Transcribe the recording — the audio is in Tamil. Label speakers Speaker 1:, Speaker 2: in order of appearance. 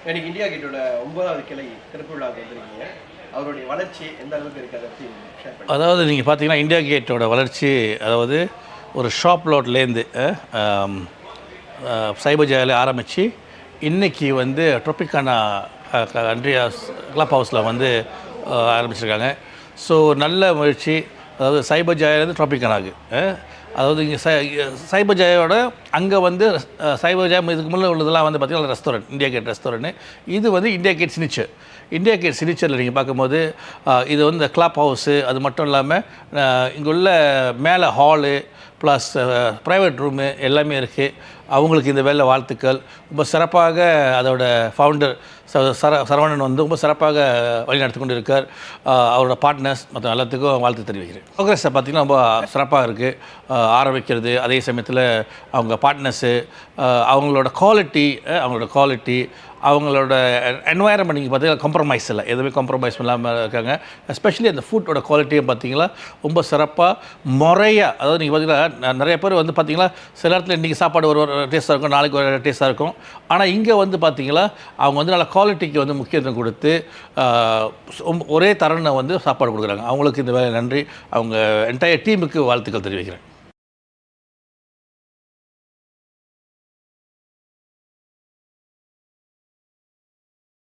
Speaker 1: எனக்கு இந்தியா கேட்டோட 9வது கிளை திறப்பு விழாவுக்கு வந்திருக்கீங்க. அவருடைய வளர்ச்சி எந்த அளவுக்கு இருக்குது அதை பற்றி ஷேர் பண்ணுங்க.
Speaker 2: அதாவது நீங்கள் பார்த்தீங்கன்னா இந்தியா கேட்டோட வளர்ச்சி, அதாவது ஒரு ஷாப் லாட்லேருந்து சைபர் ஜாயில் ஆரம்பித்து இன்றைக்கி வந்து ட்ரோபிகானா அண்ட்ரியாஸ் கிளப் ஹவுஸில் வந்து ஆரம்பிச்சிருக்காங்க. ஸோ நல்ல முயற்சி. அதாவது சைபர் ஜாயிலேருந்து ட்ரோபிகானாக்கு, அதாவது இங்கே சைபர் ஜாயோட அங்கே வந்து சைபர் ஜாய் இதுக்கு முன்னே உள்ளதெல்லாம் வந்து பார்த்திங்கன்னா ரெஸ்டாரண்ட், இந்தியா கேட் ரெஸ்டாரண்ட். இது வந்து இந்தியா கேட் சினிச்சர். இந்தியா கேட் சினிச்சரில் நீங்கள் பார்க்கும்போது இது வந்து இந்த கிளப் ஹவுஸு, அது மட்டும் இல்லாமல் இங்கே உள்ள மேலே ஹாலு ப்ளஸ் ப்ரைவேட் ரூமு எல்லாமே இருக்குது. அவங்களுக்கு இந்த வேலை வாழ்த்துக்கள். ரொம்ப சிறப்பாக அதோட ஃபவுண்டர் சரவணன் வந்து ரொம்ப சிறப்பாக வழிநடத்தி கொண்டு இருக்கார். அவரோட பார்ட்னர்ஸ் மற்ற எல்லாத்துக்கும் வாழ்த்து தெரிவிக்கிறேன். ப்ரோக்ரஸை பார்த்திங்கன்னா ரொம்ப சிறப்பாக இருக்குது. ஆரம்பிக்கிறது, அதே சமயத்தில் அவங்க பார்ட்னர்ஸு, அவங்களோட குவாலிட்டி, அவங்களோட என்வாயரன்மெண்ட் நீங்கள் பார்த்தீங்கன்னா காம்ப்ரமைஸ் இல்லை, எதுவுமே காம்ப்ரமைஸ் இல்லாமல் இருக்காங்க. எஸ்பெஷலி அந்த ஃபுட்டோட குவாலிட்டியும் பார்த்தீங்கன்னா ரொம்ப சிறப்பாக முறையாக. அதாவது நீங்கள் பார்த்தீங்கன்னா நிறைய பேர் வந்து பார்த்தீங்கன்னா சில இடத்துல இன்றைக்கி சாப்பாடு ஒரு டேஸ்ட்டாக இருக்கும், நாளைக்கு ஒரு டேஸ்ட்டாக இருக்கும். ஆனால் இங்கே வந்து பார்த்தீங்கன்னா அவங்க வந்து நல்ல குவாலிட்டிக்கு வந்து முக்கியத்துவம் கொடுத்து ஒரே தரனை வந்து சாப்பாடு கொடுக்குறாங்க. அவங்களுக்கு இந்த வேலை நன்றி. அவங்க என்டையர் டீமுக்கு வாழ்த்துக்கள் தெரிவிக்கிறேன்.